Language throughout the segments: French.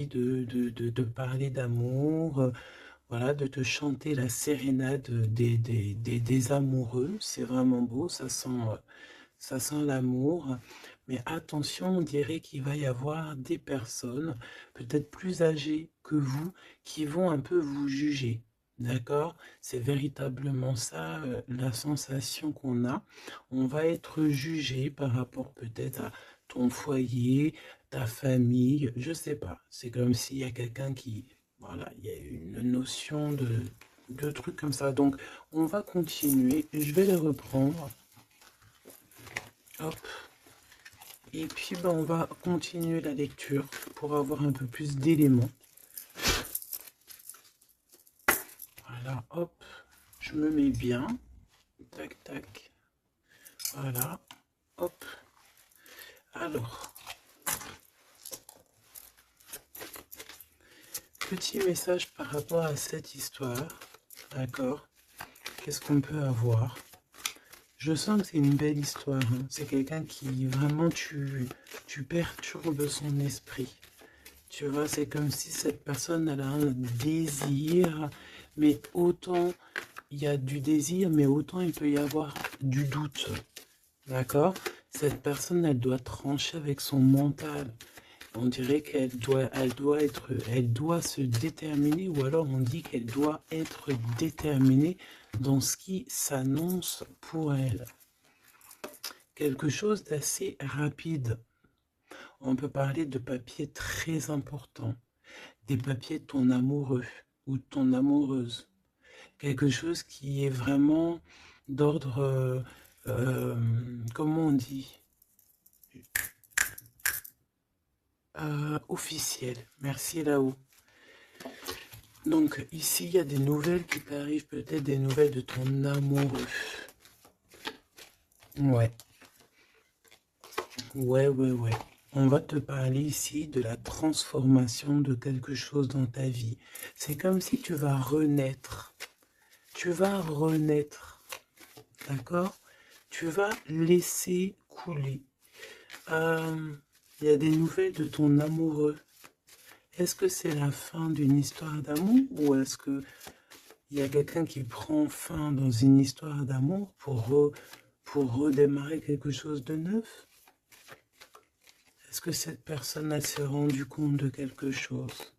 de parler d'amour, voilà, de te chanter la sérénade des amoureux. C'est vraiment beau, ça sent l'amour. Mais attention, on dirait qu'il va y avoir des personnes, peut-être plus âgées que vous, qui vont un peu vous juger. D'accord? C'est véritablement ça, la sensation qu'on a. On va être jugé par rapport peut-être à ton foyer, ta famille, je sais pas. C'est comme s'il y a quelqu'un qui, voilà, il y a une notion de trucs comme ça. Donc, on va continuer. Je vais les reprendre. Hop. Et puis, ben, on va continuer la lecture pour avoir un peu plus d'éléments. Voilà, hop. Je me mets bien. Tac, tac. Voilà. Hop. Alors, petit message par rapport à cette histoire. D'accord? Qu'est-ce qu'on peut avoir? Je sens que c'est une belle histoire, hein. C'est quelqu'un qui vraiment tu perturbes son esprit. Tu vois, c'est comme si cette personne elle a un désir, mais autant il y a du désir, mais autant il peut y avoir du doute. D'accord? Cette personne, elle doit trancher avec son mental. On dirait elle doit se déterminer, ou alors on dit qu'elle doit être déterminée dans ce qui s'annonce pour elle. Quelque chose d'assez rapide. On peut parler de papiers très importants, des papiers de ton amoureux ou de ton amoureuse. Quelque chose qui est vraiment d'ordre, comment on dit, officiel. Merci là-haut. Donc ici, il y a des nouvelles qui t'arrivent, peut-être des nouvelles de ton amoureux. Ouais, ouais. On va te parler ici de la transformation de quelque chose dans ta vie. C'est comme si tu vas renaître. Tu vas renaître. D'accord? Tu vas laisser couler. Il y a des nouvelles de ton amoureux. Est-ce que c'est la fin d'une histoire d'amour ou est-ce que il y a quelqu'un qui prend fin dans une histoire d'amour pour redémarrer quelque chose de neuf? Est-ce que cette personne elle s'est rendue compte de quelque chose?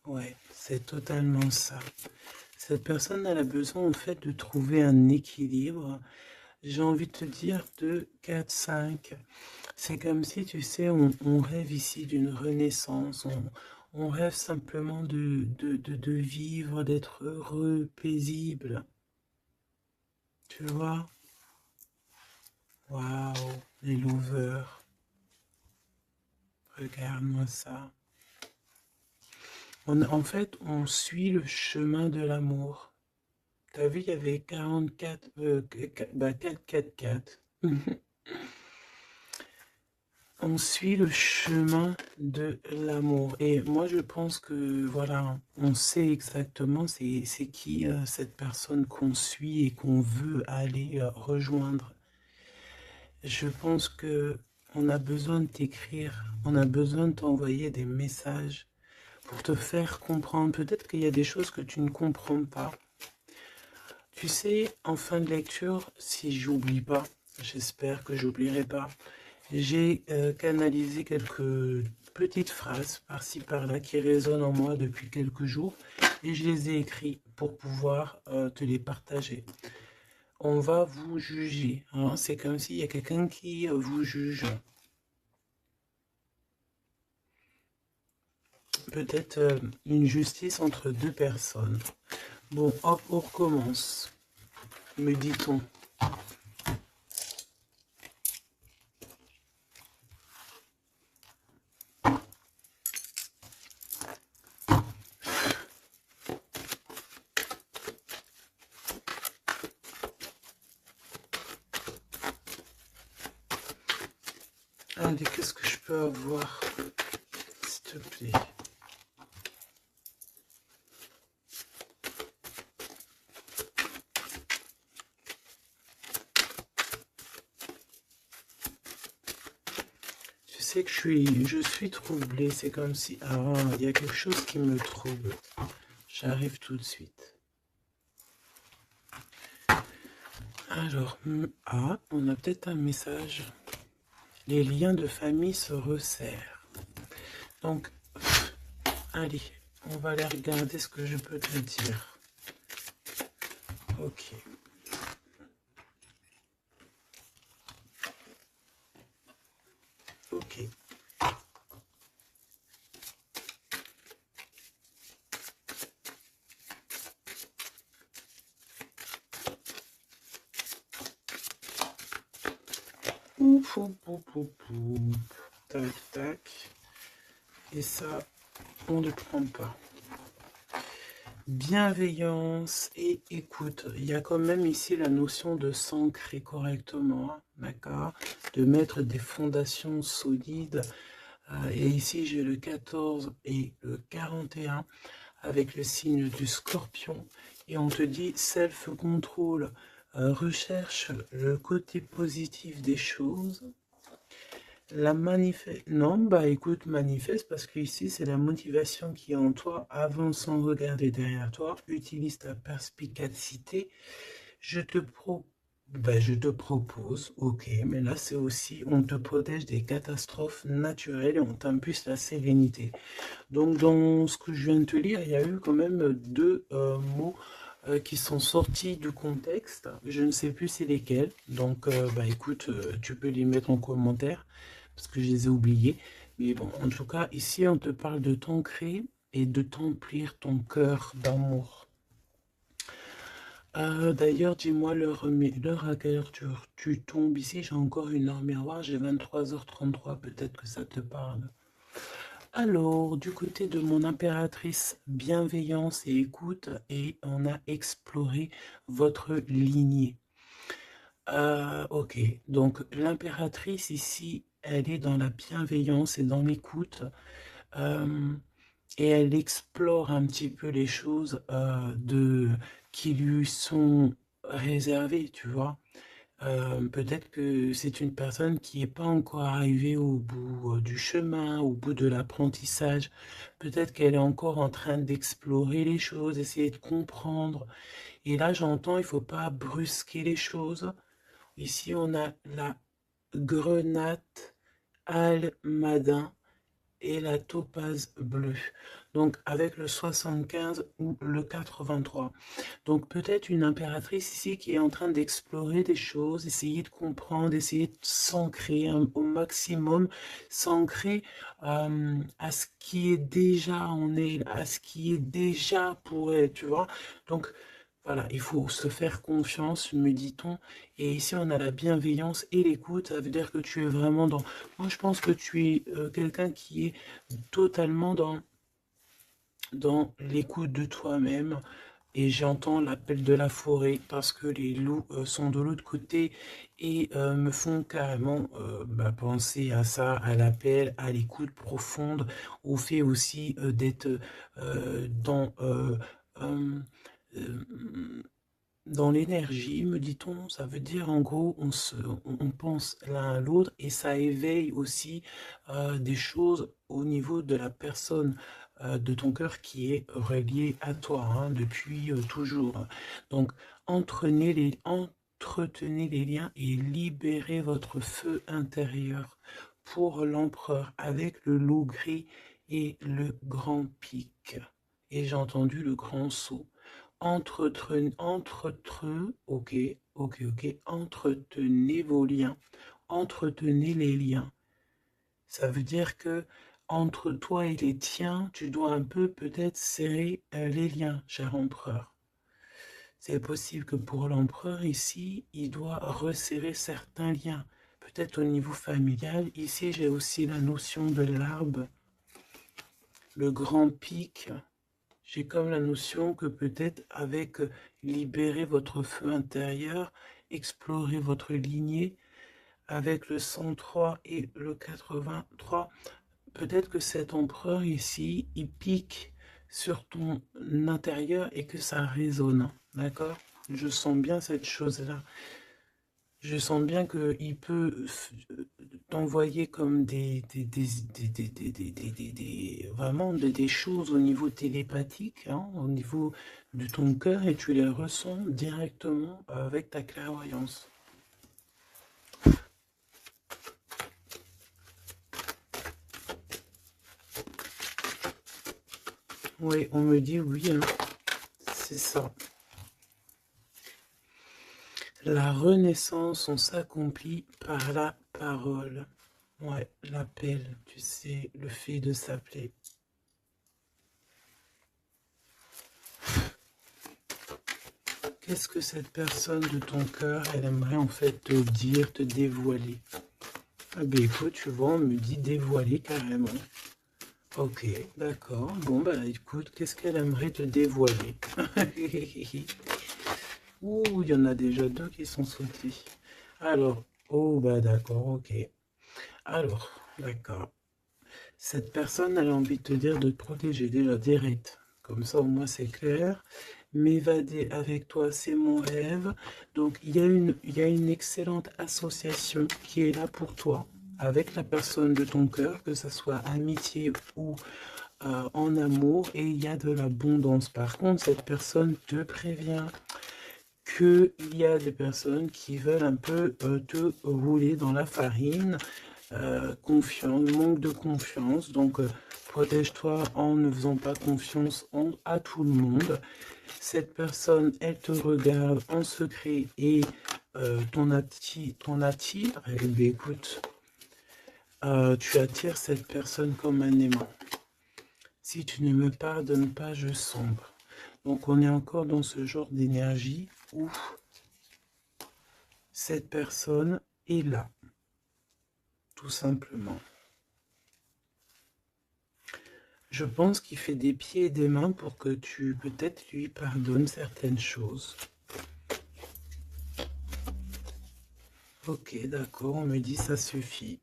Ouais, c'est totalement ça. Cette personne elle a besoin en fait de trouver un équilibre. J'ai envie de te dire de 4-5. C'est comme si, tu sais, on rêve ici d'une renaissance, on rêve simplement de vivre, d'être heureux, paisible. Tu vois? Waouh, les lovers, regarde-moi ça. En fait, on suit le chemin de l'amour. T'as vu, il y avait 44, 4. On suit le chemin de l'amour. Et moi, je pense que, voilà, on sait exactement c'est qui cette personne qu'on suit et qu'on veut aller rejoindre. Je pense que on a besoin de t'écrire, on a besoin de t'envoyer des messages pour te faire comprendre. Peut-être qu'il y a des choses que tu ne comprends pas. Tu sais, en fin de lecture, si j'oublie pas, j'espère que j'oublierai pas, j'ai canalisé quelques petites phrases par-ci par-là qui résonnent en moi depuis quelques jours et je les ai écrites pour pouvoir te les partager. On va vous juger, hein. C'est comme s'il y a quelqu'un qui vous juge. Peut-être une justice entre deux personnes. Bon, hop, on recommence. Me dit-on. Allez, qu'est-ce que je peux avoir, s'il te plaît? sais que je suis troublée. C'est comme si... Ah, il y a quelque chose qui me trouble. J'arrive tout de suite. Alors, ah, on a peut-être un message. Les liens de famille se resserrent. Donc, allez, on va aller regarder ce que je peux te dire. Ok. Ok. Ouf, ouf, ouf, ouf, ouf. Tac, tac. Et ça, on ne prend pas. Bienveillance et écoute. Il y a quand même ici la notion de s'ancrer correctement, d'accord? De mettre des fondations solides. Et ici, j'ai le 14 et le 41 avec le signe du scorpion. Et on te dit self-control. Recherche le côté positif des choses. La manifeste. Non, bah écoute, manifeste parce que ici c'est la motivation qui est en toi. Avance sans regarder derrière toi. Utilise ta perspicacité. Je te je te propose, ok, mais là c'est aussi, on te protège des catastrophes naturelles et on t'impulse la sérénité. Donc dans ce que je viens de te lire, il y a eu quand même deux mots qui sont sortis du contexte. Je ne sais plus c'est lesquels. Donc bah écoute, tu peux les mettre en commentaire parce que je les ai oubliés. Mais bon, en tout cas, ici on te parle de t'ancrer et de t'emplir ton cœur d'amour. D'ailleurs, dis-moi l'heure à quelle heure tu tombes ici. J'ai encore une heure miroir, j'ai 23h33, peut-être que ça te parle. Alors, du côté de mon impératrice, bienveillance et écoute, et on a exploré votre lignée. Ok, donc l'impératrice ici, elle est dans la bienveillance et dans l'écoute, et elle explore un petit peu les choses qui lui sont réservées, tu vois. Peut-être que c'est une personne qui n'est pas encore arrivée au bout du chemin, au bout de l'apprentissage. Peut-être qu'elle est encore en train d'explorer les choses, essayer de comprendre. Et là, j'entends, il ne faut pas brusquer les choses. Ici, on a la grenate almadin et la topaze bleue. Donc, avec le 75 ou le 83. Donc peut-être une impératrice ici qui est en train d'explorer des choses, essayer de comprendre, essayer de s'ancrer au maximum, s'ancrer à ce qui est déjà en elle, à ce qui est déjà pour elle, tu vois. Donc voilà, il faut se faire confiance, me dit-on. Et ici, on a la bienveillance et l'écoute. Ça veut dire que tu es vraiment dans... Moi, je pense que tu es quelqu'un qui est totalement dans l'écoute de toi-même, et j'entends l'appel de la forêt parce que les loups sont de l'autre côté et me font carrément penser à ça, à l'appel, à l'écoute profonde, au fait aussi d'être euh, euh, dans l'énergie, me dit-on. Ça veut dire en gros, on pense l'un à l'autre et ça éveille aussi des choses au niveau de la personne de ton cœur qui est reliée à toi hein, depuis toujours. Donc, entretenez les liens et libérez votre feu intérieur pour l'empereur avec le loup gris et le grand pic. Et j'ai entendu le grand saut. Ok, ok, ok, entretenez vos liens, entretenez les liens. Ça veut dire que entre toi et les tiens, tu dois un peu peut-être serrer les liens, cher empereur. C'est possible que pour l'empereur ici, il doit resserrer certains liens. Peut-être au niveau familial. Ici, j'ai aussi la notion de l'arbre, le grand pic. J'ai comme la notion que peut-être avec libérer votre feu intérieur, explorer votre lignée, avec le 103 et le 83, peut-être que cet empereur ici, il pique sur ton intérieur et que ça résonne, d'accord? Je sens bien cette chose-là. Je sens bien qu'il peut t'envoyer comme vraiment des choses au niveau télépathique, hein, au niveau de ton cœur, et tu les ressens directement avec ta clairvoyance. Oui, on me dit oui, hein, c'est ça. La renaissance, on s'accomplit par la parole. Ouais, l'appel, tu sais, le fait de s'appeler. Qu'est-ce que cette personne de ton cœur, elle aimerait en fait te dire, te dévoiler? Ah ben écoute, tu vois, on me dit dévoiler carrément. Ok, d'accord. Bon bah écoute, qu'est-ce qu'elle aimerait te dévoiler? Ouh, il y en a déjà deux qui sont sautés. Alors, oh bah d'accord, ok. Alors, d'accord. Cette personne, elle a envie de te dire de te protéger déjà direct. Comme ça, au moins, c'est clair. M'évader avec toi, c'est mon rêve. Donc, il y a une excellente association qui est là pour toi, avec la personne de ton cœur, que ce soit amitié ou en amour, et il y a de l'abondance. Par contre, cette personne te prévient qu'il y a des personnes qui veulent un peu te rouler dans la farine, confiance, manque de confiance, donc protège-toi en ne faisant pas confiance à tout le monde. Cette personne, elle te regarde en secret et ton attire, eh bien, écoute, tu attires cette personne comme un aimant. Si tu ne me pardonnes pas, je sombre. Donc on est encore dans ce genre d'énergie où cette personne est là, tout simplement. Je pense qu'il fait des pieds et des mains pour que tu, peut-être, lui pardonnes certaines choses. Ok, d'accord, on me dit ça suffit.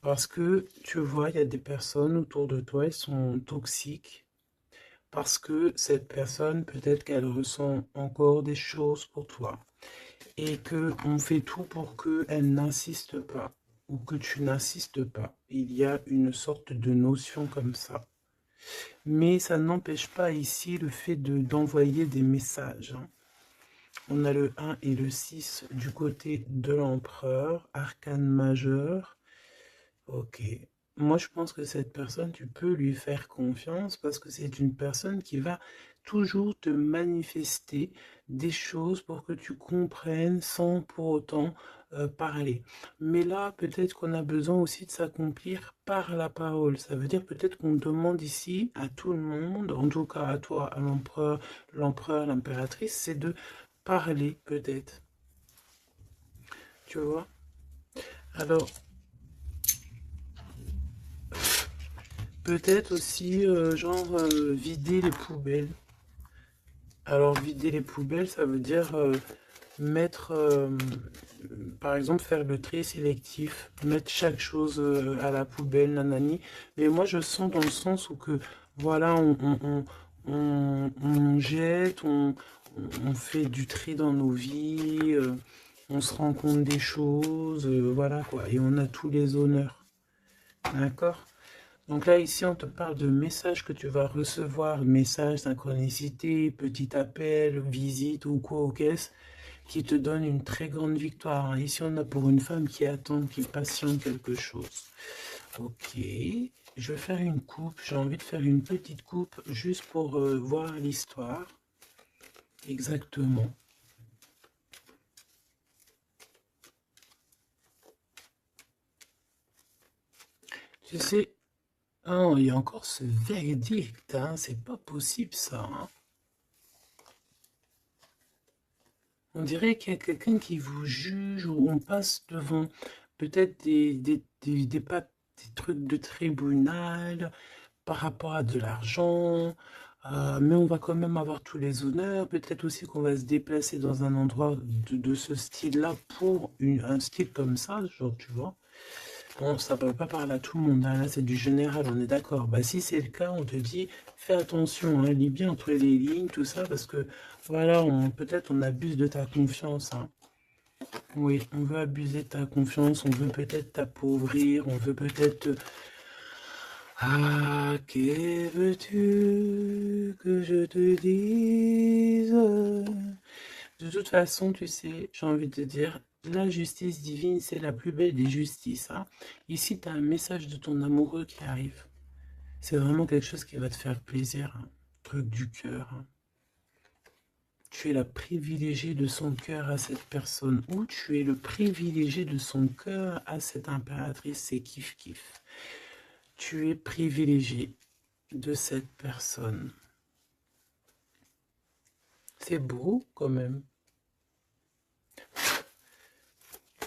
Parce que, tu vois, il y a des personnes autour de toi, elles sont toxiques. Parce que cette personne, peut-être qu'elle ressent encore des choses pour toi. Et qu'on fait tout pour qu'elle n'insiste pas. Ou que tu n'insistes pas. Il y a une sorte de notion comme ça. Mais ça n'empêche pas ici le fait d'envoyer des messages. Hein. On a le 1 et le 6 du côté de l'empereur, arcane majeur. Ok. Moi, je pense que cette personne, tu peux lui faire confiance parce que c'est une personne qui va toujours te manifester des choses pour que tu comprennes sans pour autant parler. Mais là, peut-être qu'on a besoin aussi de s'accomplir par la parole. Ça veut dire peut-être qu'on demande ici à tout le monde, en tout cas à toi, à l'empereur, l'impératrice, c'est de parler peut-être. Tu vois? Alors, peut-être aussi, genre, vider les poubelles. Alors, vider les poubelles, ça veut dire mettre, par exemple, faire le tri sélectif, mettre chaque chose à la poubelle, nanani. Mais moi, je sens dans le sens où que, voilà, on jette, on fait du tri dans nos vies, on se rend compte des choses, voilà quoi, et on a tous les honneurs. D'accord? Donc là, ici, on te parle de messages que tu vas recevoir, messages, synchronicité, petit appel, visite ou quoi au caisse, qui te donne une très grande victoire. Ici, on a pour une femme qui attend, qui patiente quelque chose. Ok, je vais faire une coupe. J'ai envie de faire une petite coupe juste pour voir l'histoire. Exactement. Tu sais, oh, il y a encore ce verdict, hein, c'est pas possible ça. Hein. On dirait qu'il y a quelqu'un qui vous juge ou on passe devant peut-être des trucs de tribunal par rapport à de l'argent, mais on va quand même avoir tous les honneurs. Peut-être aussi qu'on va se déplacer dans un endroit de ce style-là pour un style comme ça, genre, tu vois. Bon, ça ne peut pas parler à tout le monde, hein. Là c'est du général, on est d'accord. Bah, si c'est le cas, on te dit, fais attention, hein, lis bien entre les lignes, tout ça, parce que voilà, peut-être on abuse de ta confiance. Hein. Oui, on veut abuser de ta confiance, on veut peut-être t'appauvrir, on veut peut-être... Ah, que veux-tu que je te dise? De toute façon, tu sais, j'ai envie de te dire, la justice divine, c'est la plus belle des justices, hein. Ici, tu as un message de ton amoureux qui arrive. C'est vraiment quelque chose qui va te faire plaisir, hein. Truc du cœur, hein. Tu es la privilégiée de son cœur à cette personne, ou tu es le privilégié de son cœur à cette impératrice, c'est kiff-kiff. Tu es privilégié de cette personne. C'est beau quand même.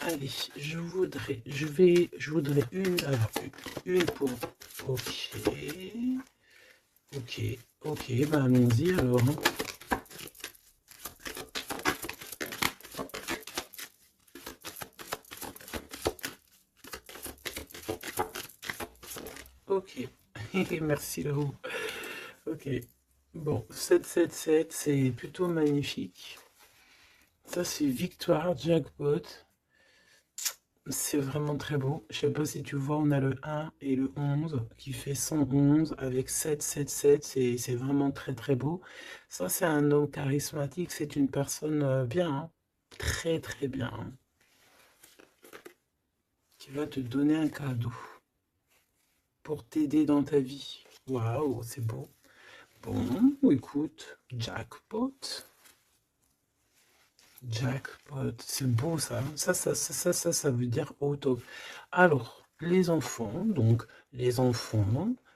Allez, je voudrais une pour... Ok, bah allons-y alors, hein. Ok, merci Lou. Ok, bon, 777, c'est plutôt magnifique. Ça, c'est victoire, jackpot. C'est vraiment très beau. Je sais pas si tu vois, on a le 1 et le 11 qui fait 111 avec 777. C'est vraiment très très beau. Ça, c'est un homme charismatique. C'est une personne bien, hein. Très très bien, hein, qui va te donner un cadeau pour t'aider dans ta vie. Waouh, c'est beau. Bon, écoute, jackpot. Jackpot, c'est beau ça. Ça veut dire au top. Alors, les enfants,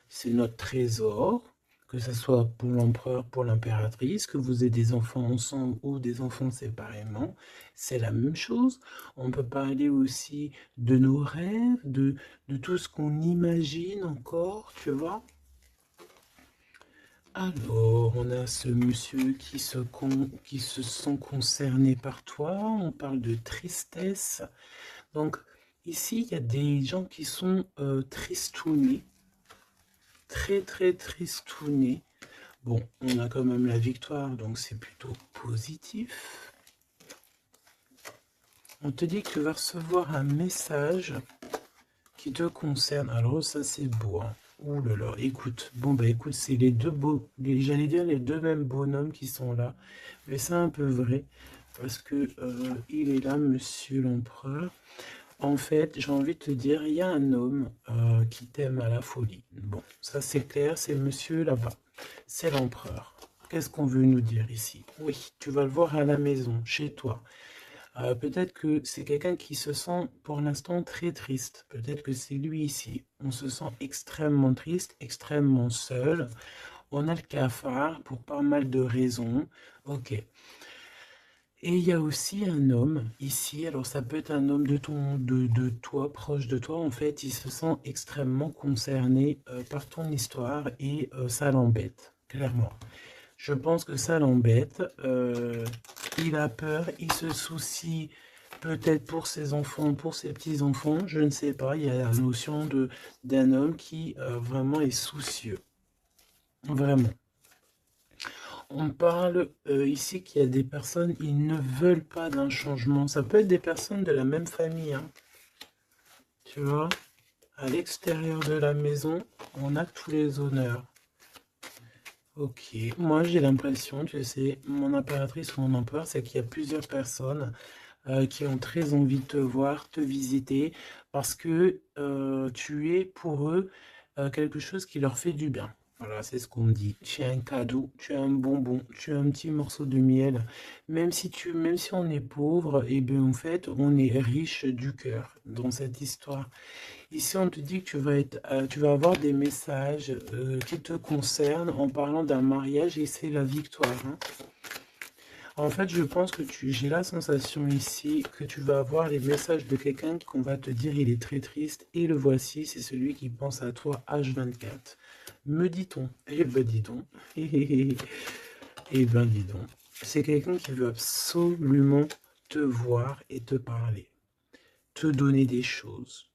c'est notre trésor, que ce soit pour l'empereur, pour l'impératrice, que vous ayez des enfants ensemble ou des enfants séparément, c'est la même chose. On peut parler aussi de nos rêves, de tout ce qu'on imagine encore, tu vois. Alors, on a ce monsieur qui se sent concerné par toi. On parle de tristesse. Donc, ici, il y a des gens qui sont tristounés. Très, très tristounés. Bon, on a quand même la victoire, donc c'est plutôt positif. On te dit que tu vas recevoir un message qui te concerne. Alors, ça, c'est beau, hein. Ouh là là, écoute, bon bah écoute, c'est les deux beaux, j'allais dire les deux mêmes bonhommes qui sont là, mais c'est un peu vrai, parce que il est là, monsieur l'empereur. En fait, j'ai envie de te dire, il y a un homme qui t'aime à la folie. Bon, ça c'est clair, c'est monsieur là-bas, c'est l'empereur. Qu'est-ce qu'on veut nous dire ici? Oui, tu vas le voir à la maison, chez toi. Peut-être que c'est quelqu'un qui se sent pour l'instant très triste. Peut-être que c'est lui ici. On se sent extrêmement triste, extrêmement seul. On a le cafard pour pas mal de raisons. Ok. Et il y a aussi un homme ici. Alors ça peut être un homme de toi, proche de toi. En fait, il se sent extrêmement concerné par ton histoire et ça l'embête, clairement. Je pense que ça l'embête. Il a peur, il se soucie peut-être pour ses enfants, pour ses petits-enfants, je ne sais pas. Il y a la notion d'un homme qui vraiment est soucieux. Vraiment. On parle ici qu'il y a des personnes, ils ne veulent pas d'un changement. Ça peut être des personnes de la même famille, hein. Tu vois, à l'extérieur de la maison, on a tous les honneurs. Ok, moi j'ai l'impression, tu sais, mon impératrice ou mon empereur, c'est qu'il y a plusieurs personnes qui ont très envie de te voir, te visiter, parce que tu es pour eux quelque chose qui leur fait du bien. Voilà, c'est ce qu'on me dit. Tu as un cadeau, tu as un bonbon, tu as un petit morceau de miel. Même si on est pauvre, et bien en fait, on est riche du cœur dans cette histoire. Ici, on te dit que tu vas avoir des messages qui te concernent en parlant d'un mariage et c'est la victoire, hein. En fait, je pense que j'ai la sensation ici que tu vas avoir les messages de quelqu'un qu'on va te dire il est très triste et le voici, c'est celui qui pense à toi H24. Me dit-on? Eh ben dis donc. Eh ben dis donc. C'est quelqu'un qui veut absolument te voir et te parler, te donner des choses,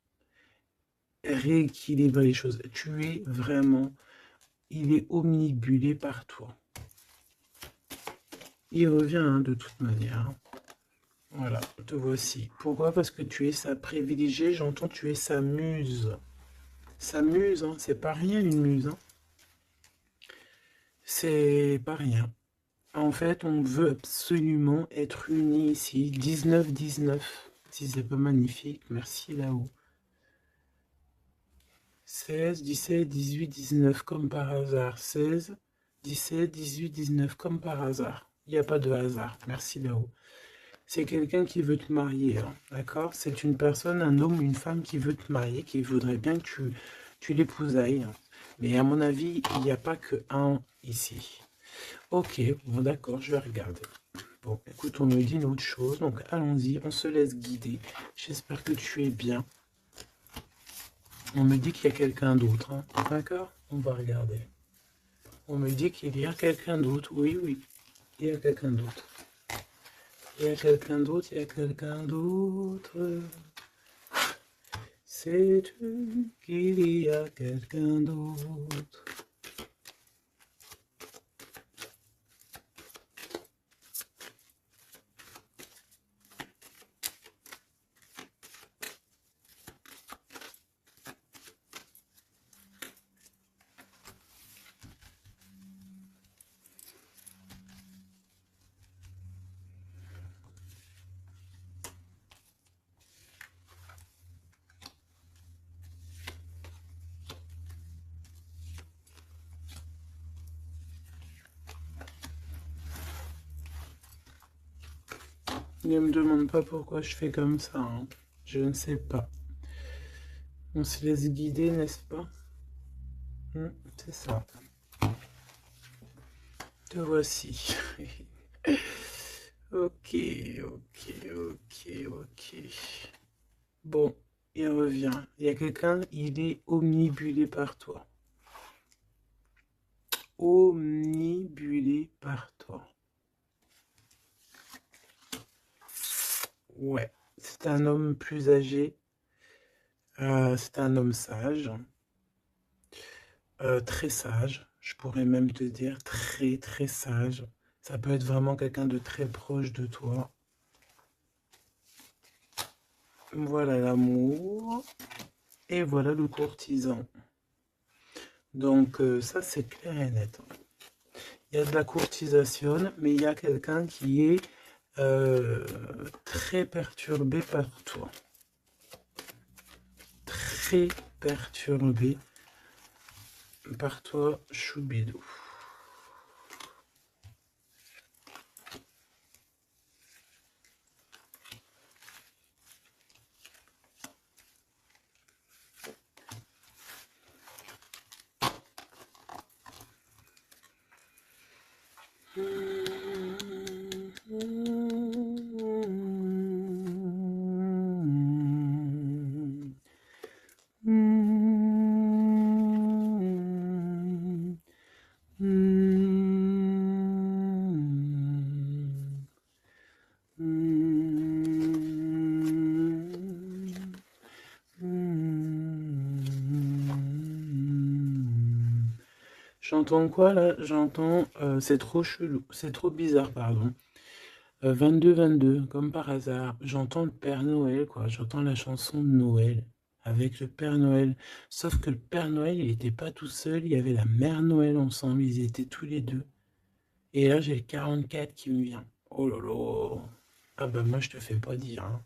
rééquilibrer les choses. Tu es vraiment, il est omnibulé par toi. Il revient hein, de toute manière. Voilà, te voici. Pourquoi? Parce que tu es sa privilégiée, j'entends tu es sa muse. Sa muse, hein, c'est pas rien une muse, hein. C'est pas rien. En fait, on veut absolument être unis ici. 19-19. Si c'est pas magnifique, merci là-haut. 16, 17, 18, 19, comme par hasard. 16, 17, 18, 19, comme par hasard. Il n'y a pas de hasard. Merci là-haut. C'est quelqu'un qui veut te marier, hein, d'accord? C'est une personne, un homme ou une femme qui veut te marier, qui voudrait bien que tu l'épousailles, hein. Mais à mon avis, il n'y a pas que un ici. Ok, bon d'accord, je vais regarder. Bon, écoute, on me dit une autre chose, donc allons-y, on se laisse guider. J'espère que tu es bien. On me dit qu'il y a quelqu'un d'autre, hein, d'accord? On va regarder. On me dit qu'il y a quelqu'un d'autre, oui, oui, il y a quelqu'un d'autre. Il y a quelqu'un d'autre, il y a quelqu'un d'autre. Sais-tu qu'il y a quelqu'un d'autre? Ne me demande pas pourquoi je fais comme ça, hein. Je ne sais pas. On se laisse guider, n'est-ce pas? C'est ça. Te voici. Ok, ok, ok, ok. Bon, il revient. Il y a quelqu'un, il est omnibulé par toi. Omnibulé par toi. Ouais, c'est un homme plus âgé. C'est un homme sage. Très sage. Je pourrais même te dire très, très sage. Ça peut être vraiment quelqu'un de très proche de toi. Voilà l'amour. Et voilà le courtisan. Donc ça, c'est clair et net. Il y a de la courtisation, mais il y a quelqu'un qui est très perturbé par toi. Très perturbé par toi, Choubidou. J'entends quoi là? J'entends, c'est trop chelou, c'est trop bizarre, pardon. 22-22, comme par hasard. J'entends le Père Noël, quoi. J'entends la chanson de Noël avec le Père Noël. Sauf que le Père Noël, il n'était pas tout seul, il y avait la Mère Noël ensemble, ils étaient tous les deux. Et là, j'ai le 44 qui me vient. Oh là là. Ah bah moi, je te fais pas dire, hein.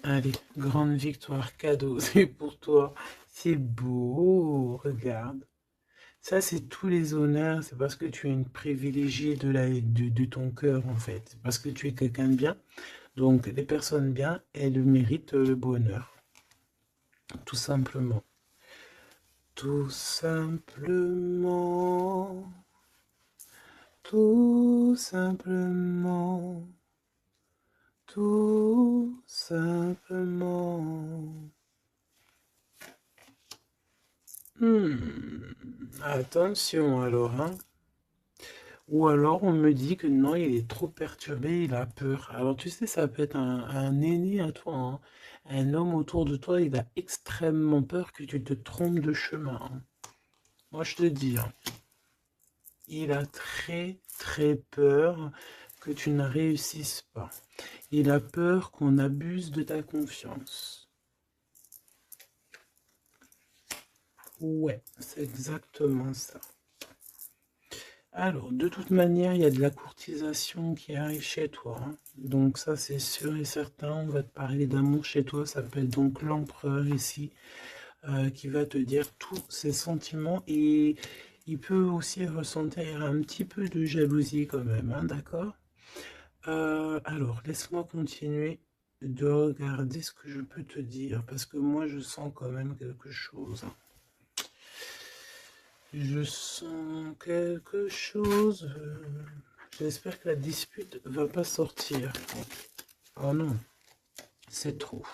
Allez, grande victoire, cadeau, c'est pour toi. C'est beau, regarde. Ça, c'est tous les honneurs, c'est parce que tu es une privilégiée de ton cœur, en fait. Parce que tu es quelqu'un de bien. Donc, les personnes bien, elles méritent le bonheur. Tout simplement. Tout simplement. Tout simplement. Tout simplement. Attention alors, hein. Ou alors on me dit que non, il est trop perturbé, il a peur. Alors tu sais, ça peut être un aîné à toi, hein. Un homme autour de toi, il a extrêmement peur que tu te trompes de chemin, hein. Moi je te dis, hein, il a très très peur que tu ne réussisses pas. Il a peur qu'on abuse de ta confiance. Ouais, c'est exactement ça. Alors, de toute manière, il y a de la courtisation qui arrive chez toi, hein. Donc ça, c'est sûr et certain. On va te parler d'amour chez toi. Ça s'appelle donc l'empereur ici, qui va te dire tous ses sentiments. Et il peut aussi ressentir un petit peu de jalousie quand même, hein, d'accord? Alors, laisse-moi continuer de regarder ce que je peux te dire. Parce que moi, je sens quand même quelque chose, hein. Je sens quelque chose. J'espère que la dispute va pas sortir. Oh non, c'est trop.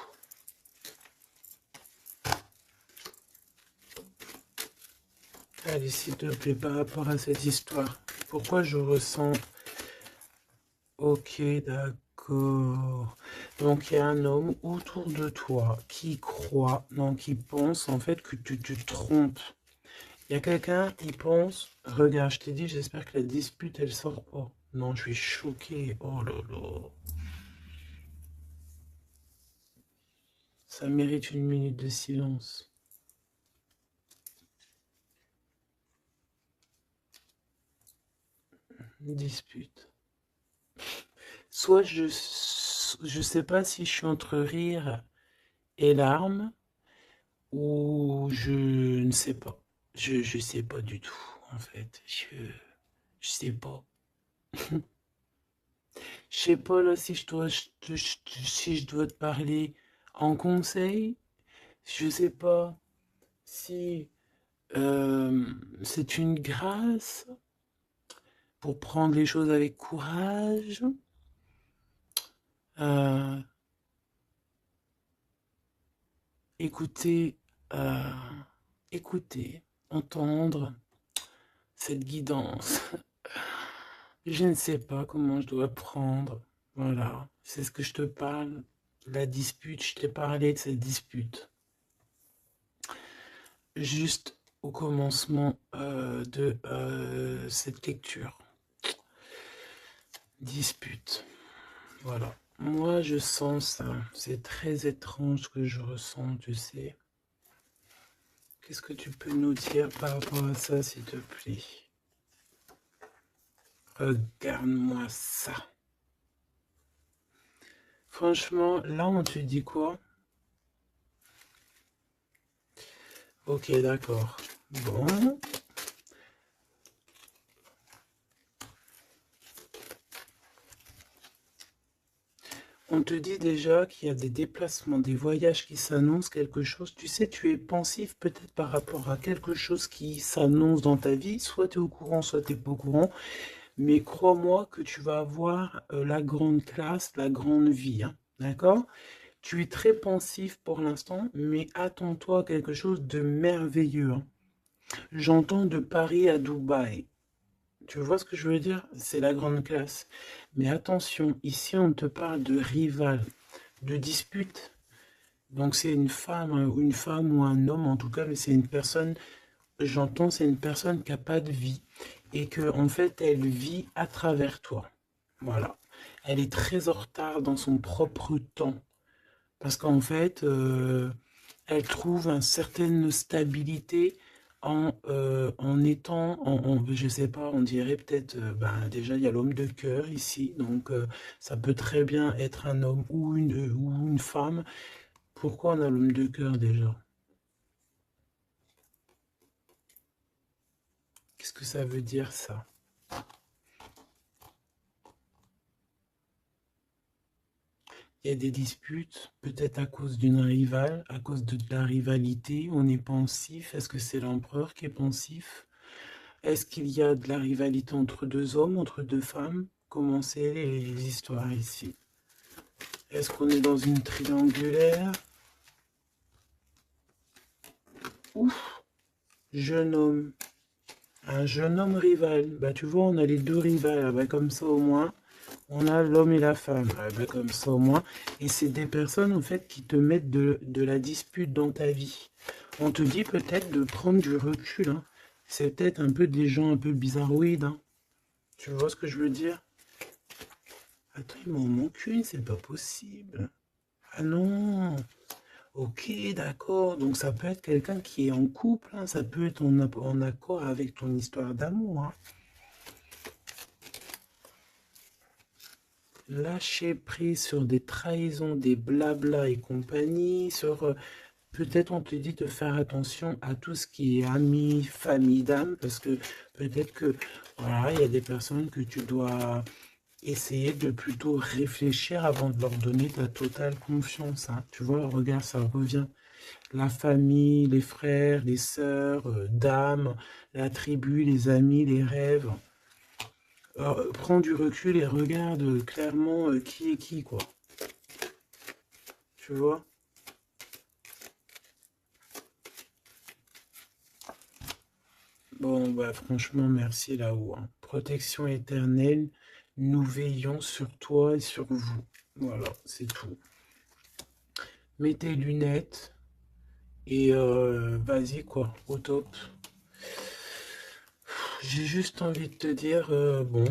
Allez, s'il te plaît, par rapport à cette histoire, pourquoi je ressens... Ok, d'accord. Donc, il y a un homme autour de toi qui croit, non, qui pense en fait que tu te trompes. Il y a quelqu'un qui pense, regarde, je t'ai dit, j'espère que la dispute, elle sort pas. Non, je suis choqué. Oh là là. Ça mérite une minute de silence. Une dispute. Soit je sais pas si je suis entre rire et larmes, ou je ne sais pas. Je sais pas du tout, en fait. Je sais pas. Je sais pas là si si je dois te parler en conseil. Je sais pas si c'est une grâce pour prendre les choses avec courage. Euh, écouter, euh, écouter, entendre cette guidance. Je ne sais pas comment je dois prendre. Voilà, c'est ce que je te parle. La dispute, je t'ai parlé de cette dispute. Juste au commencement de cette lecture. Dispute. Voilà. Moi, je sens ça. C'est très étrange ce que je ressens, tu sais. Qu'est-ce que tu peux nous dire par rapport à ça, s'il te plaît? Regarde-moi ça. Franchement, là, on te dit quoi? Ok, d'accord. Bon. On te dit déjà qu'il y a des déplacements, des voyages qui s'annoncent, quelque chose. Tu sais, tu es pensif peut-être par rapport à quelque chose qui s'annonce dans ta vie. Soit tu es au courant, soit tu n'es pas au courant. Mais crois-moi que tu vas avoir la grande classe, la grande vie, hein. D'accord? Tu es très pensif pour l'instant, mais attends-toi à quelque chose de merveilleux, hein. J'entends de Paris à Dubaï. Tu vois ce que je veux dire? C'est la grande classe. Mais attention, ici on te parle de rival, de dispute. Donc c'est une femme ou un homme en tout cas, mais c'est une personne, j'entends, c'est une personne qui n'a pas de vie. Et que en fait, elle vit à travers toi. Voilà. Elle est très en retard dans son propre temps. Parce qu'en fait, elle trouve une certaine stabilité en étant, je sais pas, on dirait peut-être, ben, déjà il y a l'homme de cœur ici, donc ça peut très bien être un homme ou une femme. Pourquoi on a l'homme de cœur déjà? Qu'est-ce que ça veut dire ça? Il y a des disputes, peut-être à cause d'une rivale, à cause de la rivalité, on est pensif. Est-ce que c'est l'empereur qui est pensif? Est-ce qu'il y a de la rivalité entre deux hommes, entre deux femmes? Comment c'est les histoires ici? Est-ce qu'on est dans une triangulaire? Ouf, jeune homme. Un jeune homme rival. Bah tu vois, on a les deux rivales. Bah, comme ça au moins, on a l'homme et la femme. Bah, comme ça au moins. Et c'est des personnes en fait qui te mettent de la dispute dans ta vie. On te dit peut-être de prendre du recul, hein. C'est peut-être un peu des gens un peu bizarroïdes, hein. Tu vois ce que je veux dire? Attends, il m'en manque une, c'est pas possible. Ah non. Ok, d'accord. Donc ça peut être quelqu'un qui est en couple, hein. Ça peut être en accord avec ton histoire d'amour, hein. Lâcher prise sur des trahisons, des blablas et compagnie, sur peut-être on te dit de faire attention à tout ce qui est amis, famille d'âme, parce que peut-être que voilà, il y a des personnes que tu dois essayer de plutôt réfléchir avant de leur donner ta totale confiance, hein. Tu vois, regarde, ça revient. La famille, les frères, les sœurs, d'âme, la tribu, les amis, les rêves. Prends du recul et regarde clairement qui est qui, quoi. Tu vois? Bon, bah franchement, merci là-haut, hein. Protection éternelle, nous veillons sur toi et sur vous. Voilà, c'est tout. Mets tes lunettes et vas-y, quoi, au top. J'ai juste envie de te dire, bon,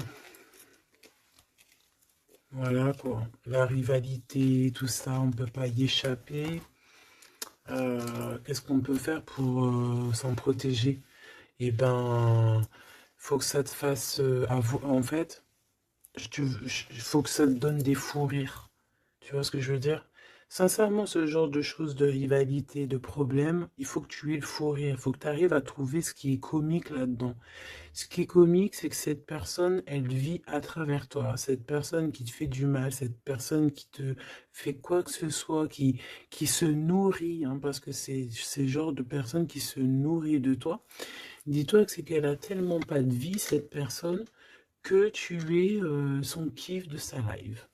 voilà, quoi. La rivalité, tout ça, on peut pas y échapper. Qu'est-ce qu'on peut faire pour s'en protéger? Eh ben, faut que ça te fasse en fait, il faut que ça te donne des fous rires. Tu vois ce que je veux dire? Sincèrement, ce genre de choses, de rivalité, de problèmes, il faut que tu aies le fou rire. Il faut que tu arrives à trouver ce qui est comique là-dedans. Ce qui est comique, c'est que cette personne, elle vit à travers toi. Cette personne qui te fait du mal, cette personne qui te fait quoi que ce soit, qui se nourrit, hein, parce que c'est le genre de personne qui se nourrit de toi. Dis-toi que c'est qu'elle a tellement pas de vie, cette personne, que tu es son kiff de sa life.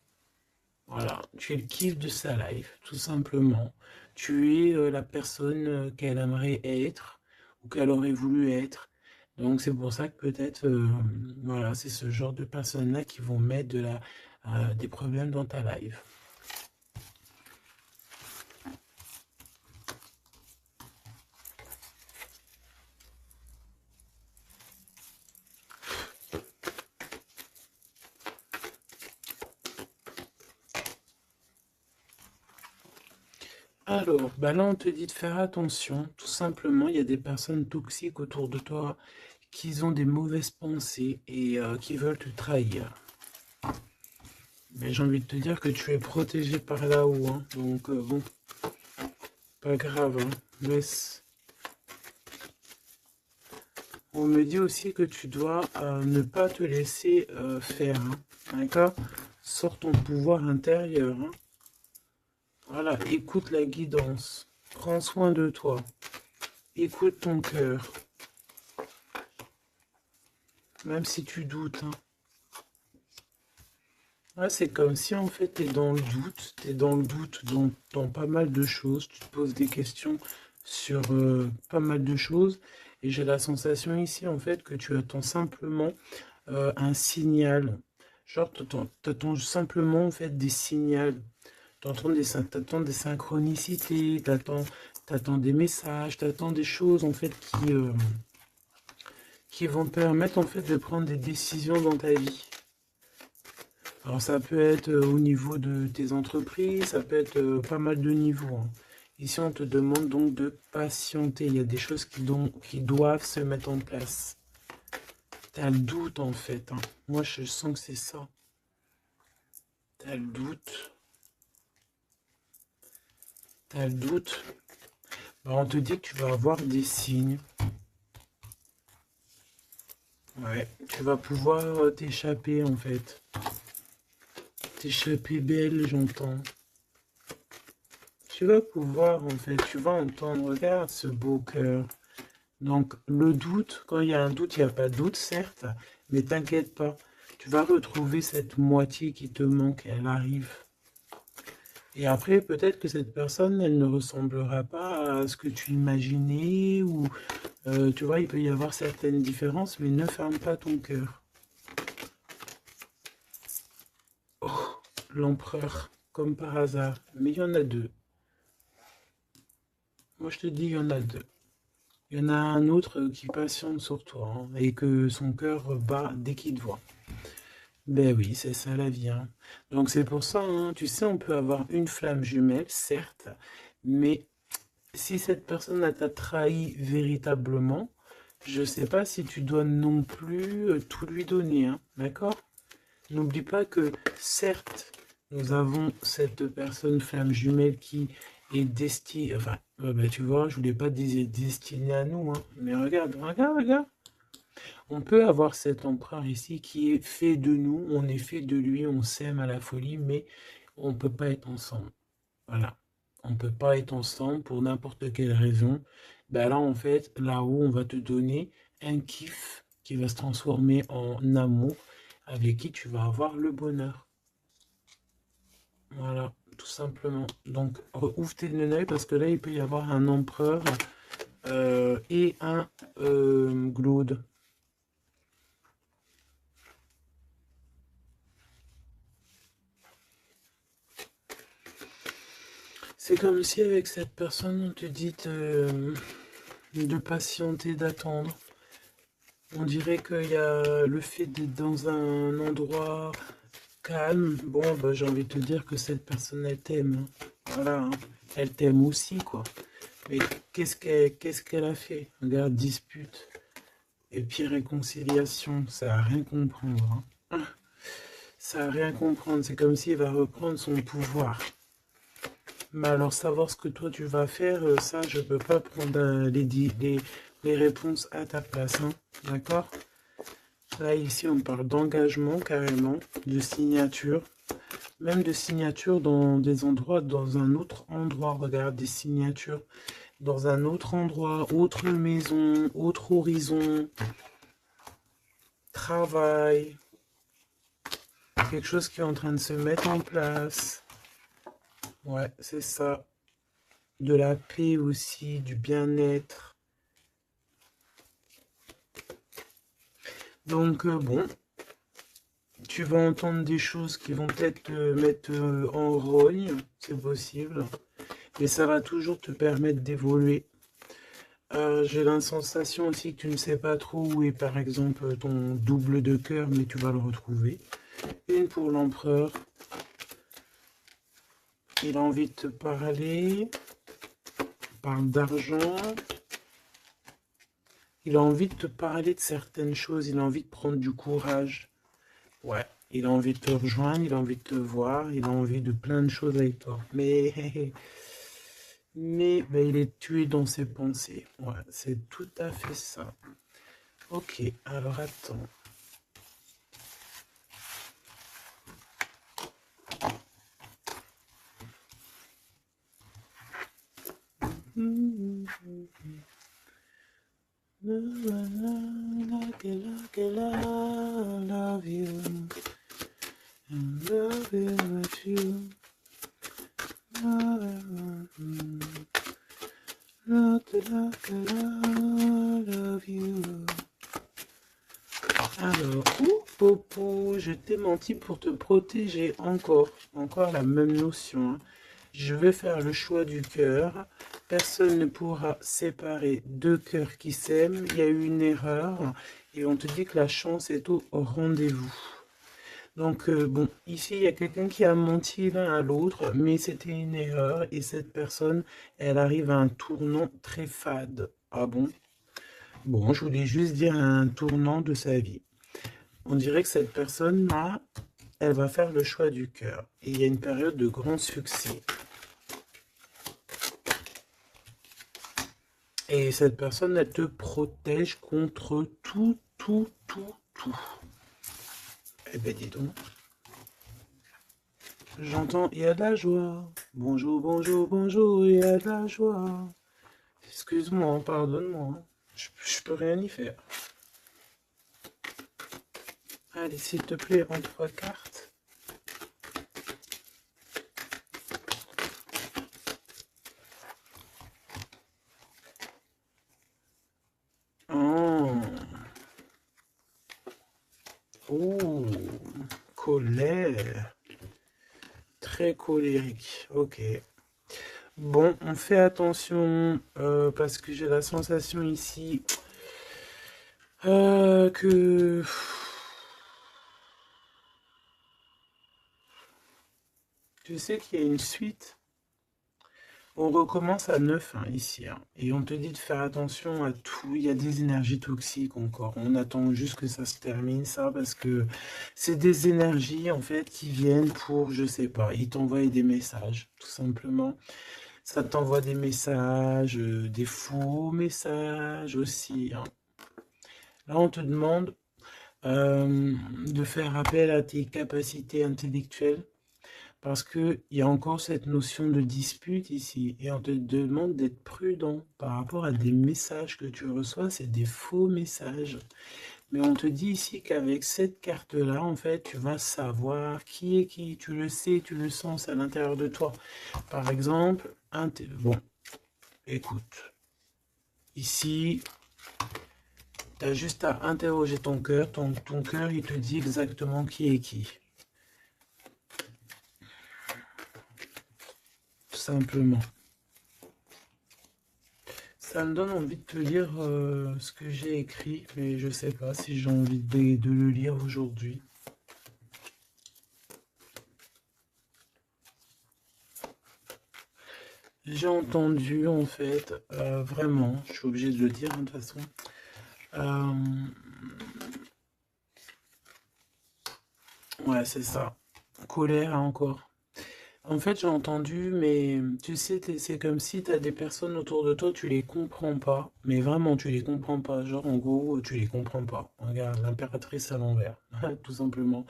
Voilà, tu es le kiff de sa life, tout simplement. Tu es la personne qu'elle aimerait être ou qu'elle aurait voulu être. Donc c'est pour ça que peut-être, voilà, c'est ce genre de personnes-là qui vont mettre des problèmes dans ta life. Alors, bah là, on te dit de faire attention. Tout simplement, il y a des personnes toxiques autour de toi qui ont des mauvaises pensées et qui veulent te trahir. Mais j'ai envie de te dire que tu es protégé par là-haut, hein. Donc, bon, pas grave, hein. Laisse. On me dit aussi que tu dois ne pas te laisser faire, hein. D'accord? Sors ton pouvoir intérieur, hein. Voilà, écoute la guidance. Prends soin de toi. Écoute ton cœur. Même si tu doutes, hein. Ouais, c'est comme si en fait tu es dans le doute. Tu es dans le doute dans pas mal de choses. Tu te poses des questions sur pas mal de choses. Et j'ai la sensation ici en fait que tu attends simplement un signal. Genre, t'attends simplement en fait des signaux. T'attends des synchronicités, t'attends des messages, t'attends des choses en fait qui vont te permettre en fait de prendre des décisions dans ta vie. Alors ça peut être au niveau de tes entreprises, ça peut être pas mal de niveaux, hein. Ici on te demande donc de patienter. Il y a des choses qui doivent se mettre en place. T'as le doute en fait, hein. Moi je sens que c'est ça. T'as le doute. T'as le doute. Bah, on te dit que tu vas avoir des signes. Ouais, tu vas pouvoir t'échapper en fait. T'échapper belle, j'entends. Tu vas pouvoir en fait, tu vas entendre, regarde ce beau cœur. Donc le doute, quand il y a un doute, il n'y a pas de doute, certes, mais t'inquiète pas. Tu vas retrouver cette moitié qui te manque, elle arrive. Et après, peut-être que cette personne, elle ne ressemblera pas à ce que tu imaginais, ou tu vois, il peut y avoir certaines différences, mais ne ferme pas ton cœur. Oh, l'empereur, comme par hasard. Mais il y en a deux. Moi, je te dis, il y en a deux. Il y en a un autre qui patiente sur toi, hein, et que son cœur bat dès qu'il te voit. Ben oui, c'est ça la vie, hein. Donc c'est pour ça, hein, tu sais, on peut avoir une flamme jumelle, certes, mais si cette personne t'a trahi véritablement, je sais pas si tu dois non plus tout lui donner, hein, d'accord? N'oublie pas que, certes, nous avons cette personne flamme jumelle qui est destinée, enfin, ben, tu vois, je voulais pas dire destinée à nous, hein, mais regarde, regarde, regarde. On peut avoir cet empereur ici qui est fait de nous, on est fait de lui, on s'aime à la folie, mais on ne peut pas être ensemble. Voilà. On ne peut pas être ensemble pour n'importe quelle raison. Ben là, en fait, là-haut, on va te donner un kiff qui va se transformer en amour avec qui tu vas avoir le bonheur. Voilà, tout simplement. Donc, ouvre tes œils parce que là, il peut y avoir un empereur et un Glaude. C'est comme si avec cette personne, on te dit de patienter, d'attendre. On dirait qu'il y a le fait d'être dans un endroit calme. Bon, bah, j'ai envie de te dire que cette personne, elle t'aime, hein. Voilà, hein. Elle t'aime aussi, quoi. Mais qu'est-ce qu'elle a fait? Regarde, dispute. Et puis réconciliation, ça n'a rien comprendre, hein. Ça n'a rien comprendre. C'est comme s'il va reprendre son pouvoir. Mais alors, savoir ce que toi tu vas faire, ça, je peux pas prendre les réponses à ta place, hein. D'accord? Là, ici, on parle d'engagement carrément, de signature, même de signature dans des endroits, dans un autre endroit. Regarde, des signatures dans un autre endroit, autre maison, autre horizon, travail, quelque chose qui est en train de se mettre en place. Ouais, c'est ça. De la paix aussi, du bien-être. Donc, bon, tu vas entendre des choses qui vont peut-être te mettre en rogne, c'est possible, mais ça va toujours te permettre d'évoluer. J'ai la sensation aussi que tu ne sais pas trop où est par exemple ton double de cœur, mais tu vas le retrouver. Une pour l'empereur. Il a envie de te parler. Il parle d'argent. Il a envie de te parler de certaines choses. Il a envie de prendre du courage. Ouais. Il a envie de te rejoindre. Il a envie de te voir. Il a envie de plein de choses avec toi. Mais ben, il est tué dans ses pensées. Ouais, c'est tout à fait ça. Ok, alors attends. Love you. Love you with you. Love you. Alors, Popo, je t'ai menti pour te protéger encore la même notion, hein. Je vais faire le choix du cœur. Personne ne pourra séparer deux cœurs qui s'aiment. Il y a eu une erreur et on te dit que la chance est au rendez-vous. Donc, bon, ici, il y a quelqu'un qui a menti l'un à l'autre, mais c'était une erreur et cette personne, elle arrive à un tournant très fade. Ah bon? Bon, je voulais juste dire un tournant de sa vie. On dirait que cette personne-là, elle va faire le choix du cœur. Et il y a une période de grand succès. Et cette personne, elle te protège contre tout, tout, tout, tout. Eh ben dis donc. J'entends, il y a de la joie. Bonjour, bonjour, bonjour, il y a de la joie. Excuse-moi, pardonne-moi. Je peux rien y faire. Allez, s'il te plaît, en 3 cartes. Oh. Oh. Colère. Très colérique. Ok. Bon, on fait attention parce que j'ai la sensation ici que tu sais qu'il y a une suite. On recommence à neuf hein, ici, hein, et on te dit de faire attention à tout. Il y a des énergies toxiques encore. On attend juste que ça se termine, ça, parce que c'est des énergies, en fait, qui viennent pour, je sais pas, ils t'envoient des messages, tout simplement. Ça t'envoie des messages, des faux messages aussi, hein. Là, on te demande de faire appel à tes capacités intellectuelles. Parce qu'il y a encore cette notion de dispute ici. Et on te demande d'être prudent par rapport à des messages que tu reçois. C'est des faux messages. Mais on te dit ici qu'avec cette carte-là, en fait, tu vas savoir qui est qui. Tu le sais, tu le sens à l'intérieur de toi. Par exemple, bon, écoute. Ici, tu as juste à interroger ton cœur. Ton cœur, il te dit exactement qui est qui. Tout simplement. Ça me donne envie de te lire ce que j'ai écrit, mais je sais pas si j'ai envie de le lire aujourd'hui. J'ai entendu, en fait, vraiment, je suis obligé de le dire, hein, de toute façon. Ouais, c'est ça. Colère, hein, encore. En fait, j'ai entendu, mais tu sais, c'est comme si tu as des personnes autour de toi, tu les comprends pas. Mais vraiment, tu les comprends pas. Genre, en gros, tu les comprends pas. Regarde, l'impératrice à l'envers, tout simplement.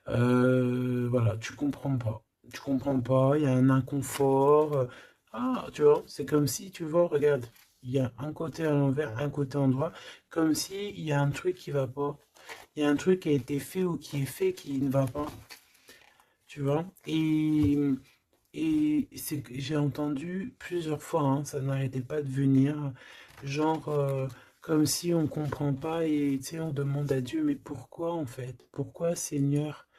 Voilà, tu comprends pas. Tu comprends pas, il y a un inconfort. Ah, tu vois, c'est comme si, tu vois, regarde, il y a un côté à l'envers, un côté en droit, comme si il y a un truc qui va pas. Il y a un truc qui a été fait ou qui est fait qui ne va pas. Tu vois? Et c'est que j'ai entendu plusieurs fois, hein, ça n'arrêtait pas de venir, genre comme si on comprend pas et tu sais, on demande à Dieu, mais pourquoi en fait? Pourquoi Seigneur?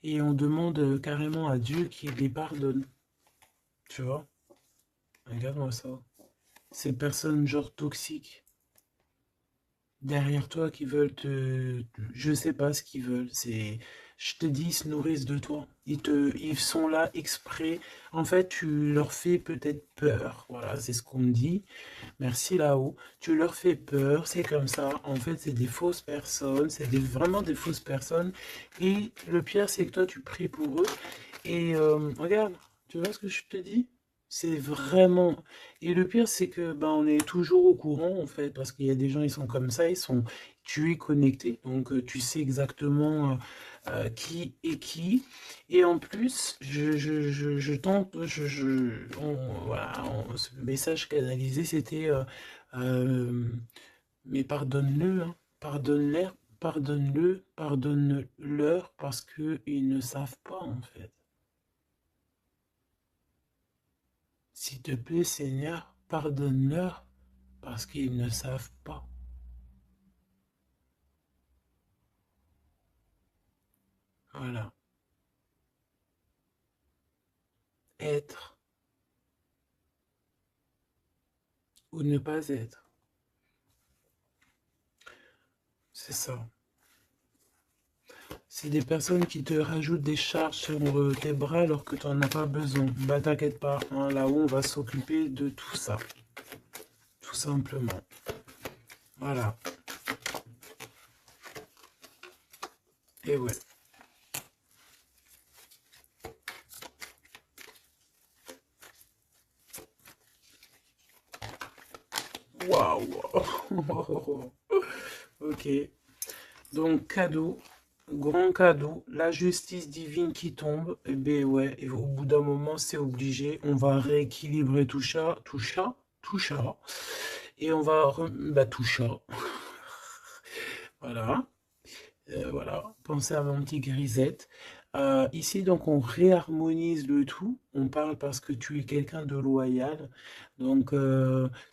Et on demande carrément à Dieu qu'il les pardonne. Tu vois? Regarde-moi ça. Ces personnes genre toxiques derrière toi qui veulent je sais pas ce qu'ils veulent. Je te dis, ils se nourrissent de toi. Ils sont là exprès. En fait, tu leur fais peut-être peur. Voilà, c'est ce qu'on me dit. Merci là-haut. Tu leur fais peur, c'est comme ça. En fait, c'est des fausses personnes. Vraiment des fausses personnes. Et le pire, c'est que toi, tu pries pour eux. Et regarde, tu vois ce que je te dis? C'est vraiment... Et le pire, c'est que ben, on est toujours au courant, en fait, parce qu'il y a des gens, ils sont comme ça, tu es connecté, donc tu sais exactement qui est qui. Et en plus, je tente, voilà, ce message canalisé, c'était, euh, mais pardonne-le, hein, pardonne-leur, parce qu'ils ne savent pas, en fait. S'il te plaît, Seigneur, pardonne-leur parce qu'ils ne savent pas. Voilà. Être ou ne pas être. C'est ça. C'est des personnes qui te rajoutent des charges sur tes bras alors que tu n'en as pas besoin. Bah t'inquiète pas, hein, là-haut on va s'occuper de tout ça. Tout simplement. Voilà. Et ouais. Waouh. Ok. Donc cadeau. Grand cadeau, la justice divine qui tombe, et ben ouais, et au bout d'un moment, c'est obligé, on va rééquilibrer tout ça, et on va, tout ça, voilà, voilà, pensez à mon petit grisette. Ici, donc, on réharmonise le tout. On parle parce que tu es quelqu'un de loyal. Donc,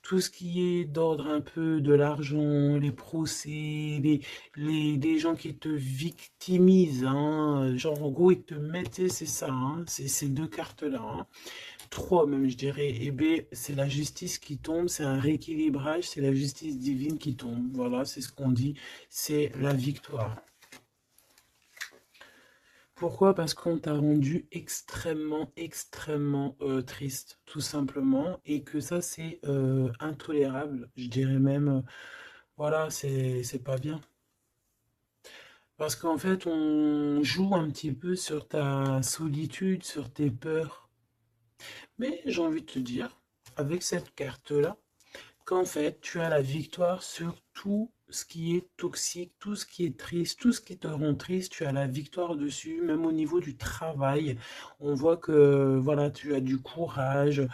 tout ce qui est d'ordre un peu de l'argent, les procès, les gens qui te victimisent, hein, genre, en gros, ils te mettent, c'est ça, hein, c'est ces deux cartes-là, hein. Trois même, je dirais. Et B, c'est la justice qui tombe, c'est un rééquilibrage, c'est la justice divine qui tombe. Voilà, c'est ce qu'on dit, c'est la victoire. Pourquoi? Parce qu'on t'a rendu extrêmement triste, tout simplement, et que ça, c'est intolérable. Je dirais même, voilà, c'est pas bien. Parce qu'en fait, on joue un petit peu sur ta solitude, sur tes peurs. Mais j'ai envie de te dire, avec cette carte-là, qu'en fait, tu as la victoire sur tout ce qui est toxique, tout ce qui est triste, tout ce qui te rend triste, tu as la victoire dessus, même au niveau du travail. On voit que voilà, tu as du courage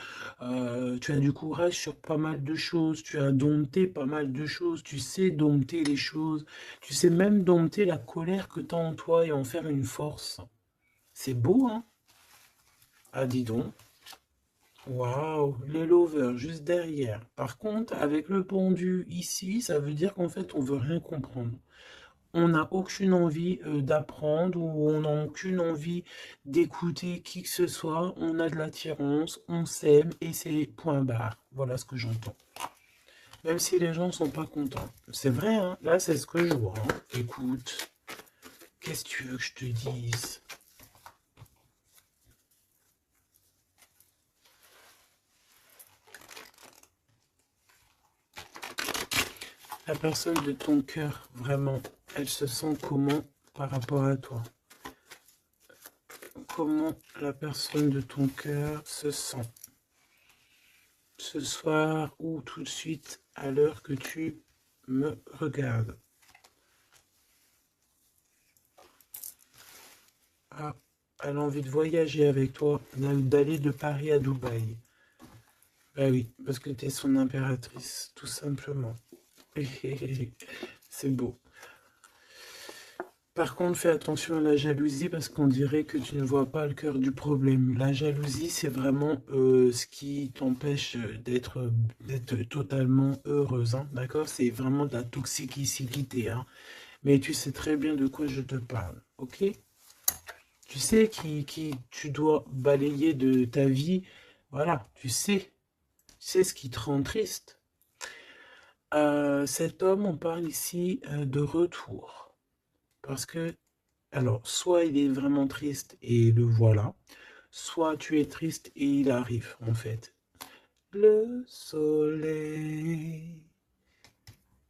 sur pas mal de choses, tu as dompté pas mal de choses, tu sais dompter les choses, tu sais même dompter la colère que tu as en toi et en faire une force. C'est beau, hein? Ah, dis donc. Waouh, les lovers juste derrière. Par contre, avec le pendu ici, ça veut dire qu'en fait, on veut rien comprendre. On n'a aucune envie d'apprendre ou on n'a aucune envie d'écouter qui que ce soit. On a de l'attirance, on s'aime et c'est point barre. Voilà ce que j'entends. Même si les gens sont pas contents. C'est vrai, hein. Là, c'est ce que je vois, hein. Écoute, qu'est-ce que tu veux que je te dise? La personne de ton cœur, vraiment, elle se sent comment par rapport à toi? Comment la personne de ton cœur se sent ce soir ou tout de suite à l'heure que tu me regardes? Ah, elle a envie de voyager avec toi, d'aller de Paris à Dubaï. Bah oui, parce que tu es son impératrice, tout simplement. C'est beau. Par contre, fais attention à la jalousie parce qu'on dirait que tu ne vois pas le cœur du problème. La jalousie, c'est vraiment ce qui t'empêche d'être totalement heureuse, hein, d'accord? C'est vraiment de la toxicité, hein. Mais tu sais très bien de quoi je te parle, ok? Tu sais qui tu dois balayer de ta vie. Voilà, tu sais ce qui te rend triste. Cet homme, on parle ici de retour. Parce que alors, soit il est vraiment triste et le voilà, soit tu es triste et il arrive, en fait. Le soleil.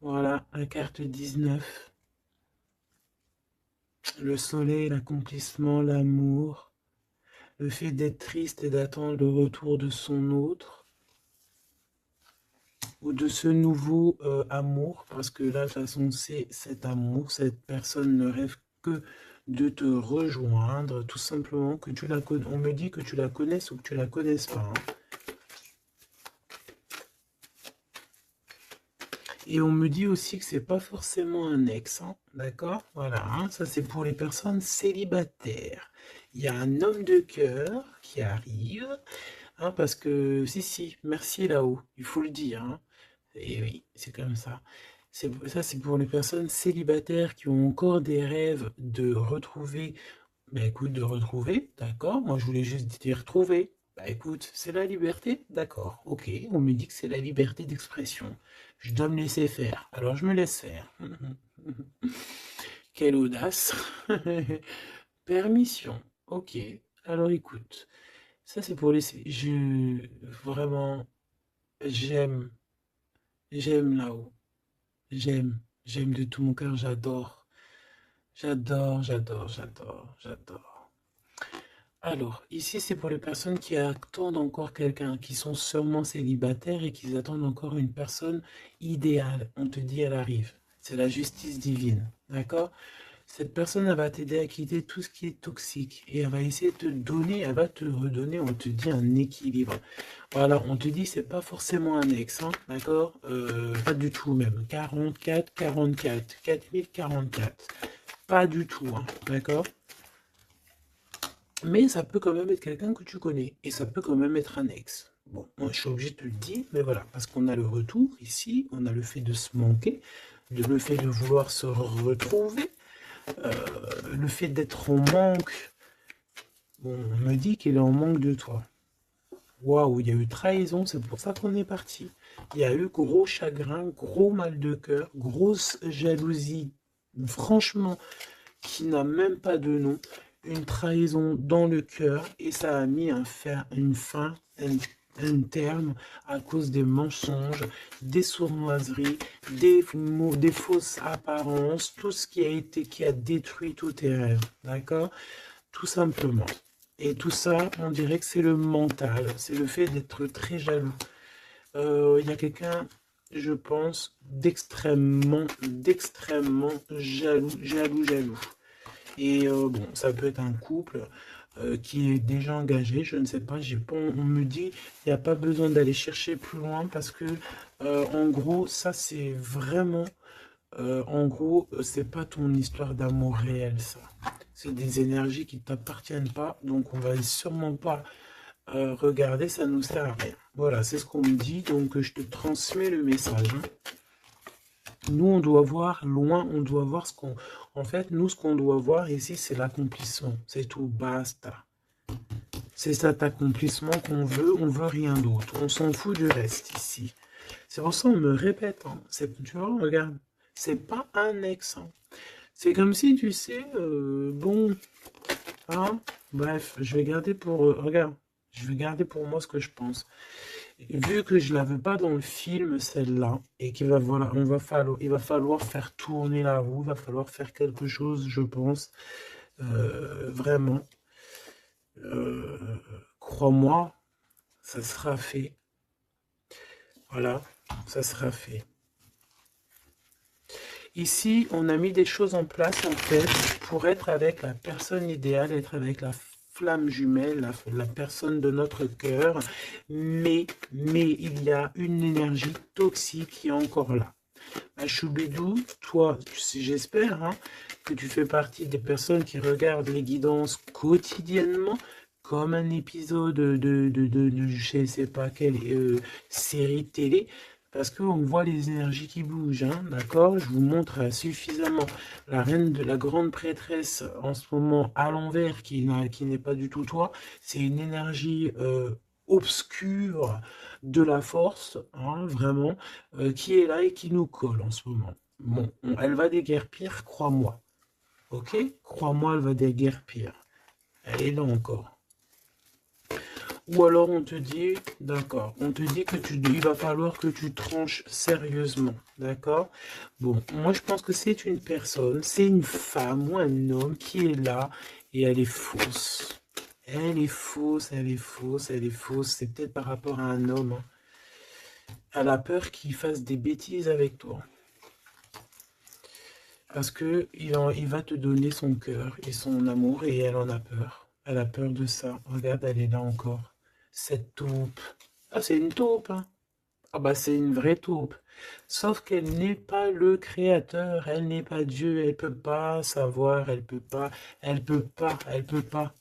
Voilà, la carte 19. Le soleil, l'accomplissement, l'amour, le fait d'être triste et d'attendre le retour de son autre, ou de ce nouveau amour, parce que là, de toute façon, c'est cet amour, cette personne ne rêve que de te rejoindre, tout simplement, que tu la connais. On me dit que tu la connaisses ou que tu la connaisses pas, hein. Et on me dit aussi que c'est pas forcément un ex, hein, d'accord? Voilà, hein, ça c'est pour les personnes célibataires. Il y a un homme de cœur qui arrive, hein, parce que, si, merci là-haut, il faut le dire, hein. Et oui, c'est comme ça. Ça, c'est pour les personnes célibataires qui ont encore des rêves de retrouver. Bah écoute, de retrouver, d'accord. Moi, je voulais juste dire retrouver. Bah écoute, c'est la liberté, d'accord. Ok, on me dit que c'est la liberté d'expression. Je dois me laisser faire. Alors, je me laisse faire. Quelle audace. Permission. Ok. Alors, écoute. Ça, c'est pour les... Vraiment, j'aime. J'aime là-haut. J'aime de tout mon cœur, j'adore. J'adore. Alors, ici, c'est pour les personnes qui attendent encore quelqu'un, qui sont sûrement célibataires et qui attendent encore une personne idéale. On te dit, elle arrive. C'est la justice divine, d'accord? Cette personne, elle va t'aider à quitter tout ce qui est toxique et elle va essayer de te donner, elle va te redonner, on te dit, un équilibre. Voilà, on te dit, c'est pas forcément un ex, hein, d'accord? Pas du tout même. 44, 44, 4044. Pas du tout, hein, d'accord? Mais ça peut quand même être quelqu'un que tu connais. Et ça peut quand même être un ex. Bon, moi je suis obligé de te le dire, mais voilà. Parce qu'on a le retour ici, on a le fait de se manquer, le fait de vouloir se retrouver, euh, le fait d'être en manque. Bon, on me dit qu'il est en manque de toi. Waouh, il y a eu trahison, c'est pour ça qu'on est parti. Il y a eu gros chagrin, gros mal de cœur, grosse jalousie, franchement, qui n'a même pas de nom. une trahison dans le cœur et ça a mis une fin, un terme à cause des mensonges, des sournoiseries, des fausses apparences, tout ce qui a détruit tous tes rêves, d'accord? Tout simplement. Et tout ça, on dirait que c'est le mental, c'est le fait d'être très jaloux. Il y a quelqu'un, je pense, d'extrêmement jaloux. Et bon, ça peut être un couple qui est déjà engagé, je ne sais pas, on me dit, il n'y a pas besoin d'aller chercher plus loin parce que, en gros, ça c'est vraiment, en gros, c'est pas ton histoire d'amour réel, ça. C'est des énergies qui ne t'appartiennent pas, donc on va sûrement pas regarder, ça nous sert à rien. Voilà, c'est ce qu'on me dit, donc je te transmets le message. Hein. Nous, on doit voir loin, on doit voir ce qu'on... En fait, nous, ce qu'on doit voir ici, c'est l'accomplissement. C'est tout, basta. C'est cet accomplissement qu'on veut, on veut rien d'autre. On s'en fout du reste ici. C'est pour ça qu'on me répète. Hein. Tu vois, regarde, c'est pas un ex. Hein. C'est comme si, tu sais, bon, hein, bref, je vais garder pour... regarde, je vais garder pour moi ce que je pense. Vu que je l'avais pas dans le film, celle-là, et qu'il va, voilà, il va falloir faire tourner la roue, il va falloir faire quelque chose, je pense, vraiment. Euh, Crois-moi, ça sera fait. Voilà, ça sera fait. Ici, on a mis des choses en place, en fait, pour être avec la personne idéale, être avec la flamme jumelle, la personne de notre cœur, mais il y a une énergie toxique qui est encore là. Choubidou, toi, j'espère hein, que tu fais partie des personnes qui regardent les guidances quotidiennement, comme un épisode de je ne sais pas quelle série télé, parce qu'on voit les énergies qui bougent, hein, d'accord? Je vous montre suffisamment la reine de la grande prêtresse en ce moment à l'envers, qui n'est pas du tout toi. C'est une énergie obscure de la force, hein, vraiment, qui est là et qui nous colle en ce moment. Bon, elle va déguerpir, crois-moi. Ok? Crois-moi, elle va déguerpir. Elle est là encore. Ou alors on te dit, d'accord, on te dit que il va falloir que tu tranches sérieusement, d'accord? Bon, moi je pense que c'est une personne, c'est une femme ou un homme qui est là et elle est fausse. Elle est fausse, elle est fausse, elle est fausse. C'est peut-être par rapport à un homme. Hein. Elle a peur qu'il fasse des bêtises avec toi. Parce que il va te donner son cœur et son amour et elle en a peur. Elle a peur de ça. Regarde, elle est là encore. Cette taupe. Ah, c'est une taupe, hein. Ah bah c'est une vraie taupe. Sauf qu'elle n'est pas le créateur, elle n'est pas Dieu, elle peut pas savoir, elle peut pas, elle peut pas, elle peut pas.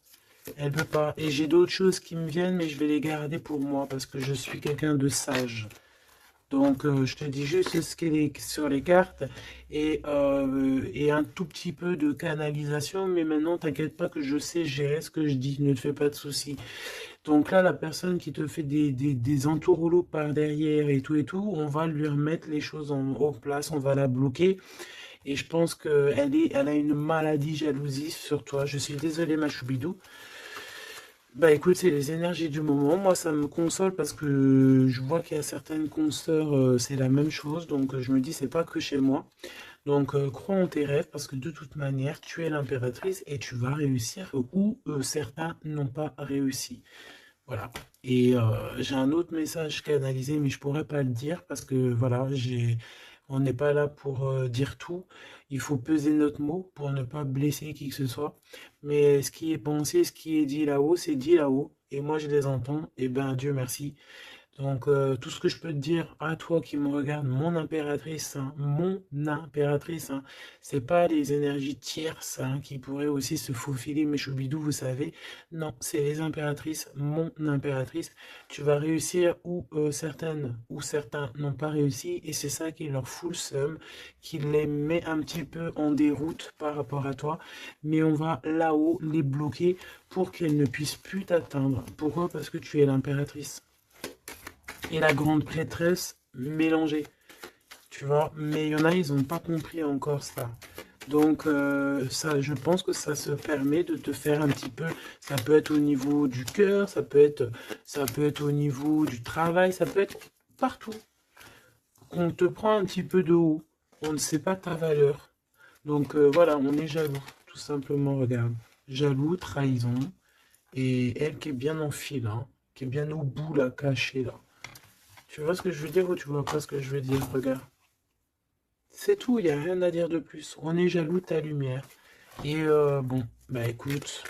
Elle peut pas. Et j'ai d'autres choses qui me viennent, mais je vais les garder pour moi parce que je suis quelqu'un de sage. Donc, je te dis juste ce qui est sur les cartes et un tout petit peu de canalisation. Mais maintenant, t'inquiète pas que je sais gérer ce que je dis. Ne te fais pas de soucis. Donc là, la personne qui te fait des entourloups par derrière et tout, on va lui remettre les choses en place. On va la bloquer. Et je pense elle a une maladie jalousie sur toi. Je suis désolé, ma choubidou. Bah écoute, c'est les énergies du moment. Moi, ça me console parce que je vois qu'il y a certaines consoeurs, c'est la même chose. Donc, je me dis, c'est pas que chez moi. Donc, crois en tes rêves parce que de toute manière, tu es l'impératrice et tu vas réussir où certains n'ont pas réussi. Voilà. Et j'ai un autre message canalisé, mais je pourrais pas le dire parce que voilà, on n'est pas là pour dire tout. Il faut peser notre mot pour ne pas blesser qui que ce soit. Mais ce qui est pensé, ce qui est dit là-haut, c'est dit là-haut. Et moi, je les entends. Et ben, Dieu merci. Donc, tout ce que je peux te dire à toi qui me regarde, mon impératrice, hein, c'est pas les énergies tierces hein, qui pourraient aussi se faufiler, mes choubidous, vous savez. Non, c'est les impératrices, mon impératrice. Tu vas réussir où certaines ou certains n'ont pas réussi, et c'est ça qui leur fout le seum, qui les met un petit peu en déroute par rapport à toi. Mais on va là-haut les bloquer pour qu'elles ne puissent plus t'atteindre. Pourquoi? Parce que tu es l'impératrice et la grande prêtresse mélangée. Tu vois, mais il y en a, ils n'ont pas compris encore ça. Donc, ça, je pense que ça se permet de te faire un petit peu, ça peut être au niveau du cœur, ça peut être au niveau du travail, ça peut être partout. On te prend un petit peu de haut, on ne sait pas ta valeur. Donc, voilà, on est jaloux, tout simplement, regarde. Jaloux, trahison, et elle qui est bien en fil, hein, qui est bien au bout, là, cachée, là. Tu vois ce que je veux dire ou tu vois pas ce que je veux dire? Regarde. C'est tout, il n'y a rien à dire de plus. On est jaloux de ta lumière. Et bon, bah écoute,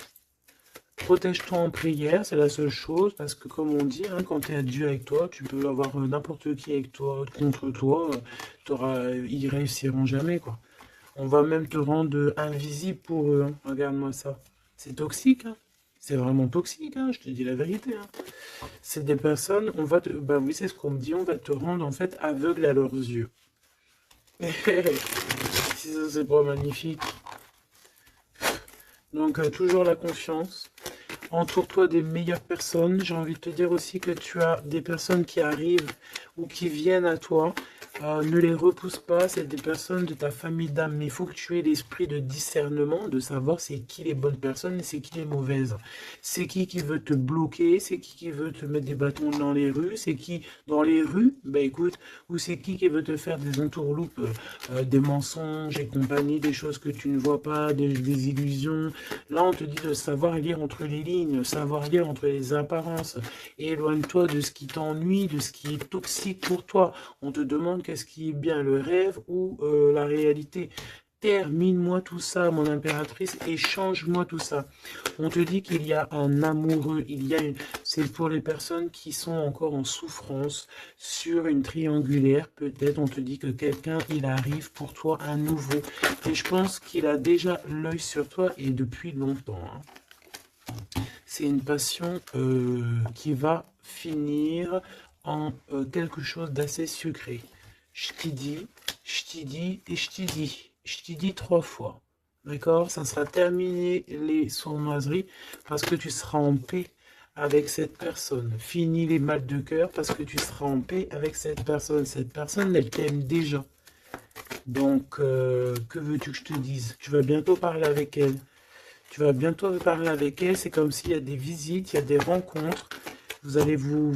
protège-toi en prière, c'est la seule chose, parce que comme on dit, hein, quand tu es à Dieu avec toi, tu peux avoir n'importe qui avec toi, contre toi, ils réussiront jamais, quoi. On va même te rendre invisible pour eux, hein. Regarde-moi ça. C'est toxique, hein. C'est vraiment toxique, hein, je te dis la vérité, hein. C'est des personnes, bah oui, c'est ce qu'on me dit, on va te rendre en fait aveugle à leurs yeux. Si ça c'est pas magnifique. Donc toujours la confiance. Entoure-toi des meilleures personnes. J'ai envie de te dire aussi que tu as des personnes qui arrivent ou qui viennent à toi. Ne les repousse pas, c'est des personnes de ta famille d'âme. Mais il faut que tu aies l'esprit de discernement, de savoir c'est qui les bonnes personnes et c'est qui les mauvaises. C'est qui veut te bloquer, c'est qui veut te mettre des bâtons dans les rues, c'est qui dans les rues, bah écoute, ou c'est qui veut te faire des entourloupes, des mensonges et compagnie, des choses que tu ne vois pas, des illusions. Là, on te dit de savoir lire entre les lignes, savoir lire entre les apparences. Et éloigne-toi de ce qui t'ennuie, de ce qui est toxique pour toi. On te demande qu'est-ce qui est bien, le rêve ou la réalité. Termine-moi tout ça, mon impératrice, et change-moi tout ça. On te dit qu'il y a un amoureux, c'est pour les personnes qui sont encore en souffrance sur une triangulaire. Peut-être on te dit que quelqu'un, il arrive pour toi un nouveau. Et je pense qu'il a déjà l'œil sur toi et depuis longtemps, hein. C'est une passion qui va finir en quelque chose d'assez sucré. Je t'y dis, je t'y dis et je t'y dis. Je t'y dis 3 fois. D'accord? Ça sera terminé les sournoiseries parce que tu seras en paix avec cette personne. Fini les mal de cœur parce que tu seras en paix avec cette personne. Cette personne, elle t'aime déjà. Donc, que veux-tu que je te dise? Tu vas bientôt parler avec elle. Tu vas bientôt parler avec elle. C'est comme s'il y a des visites, il y a des rencontres. Vous allez vous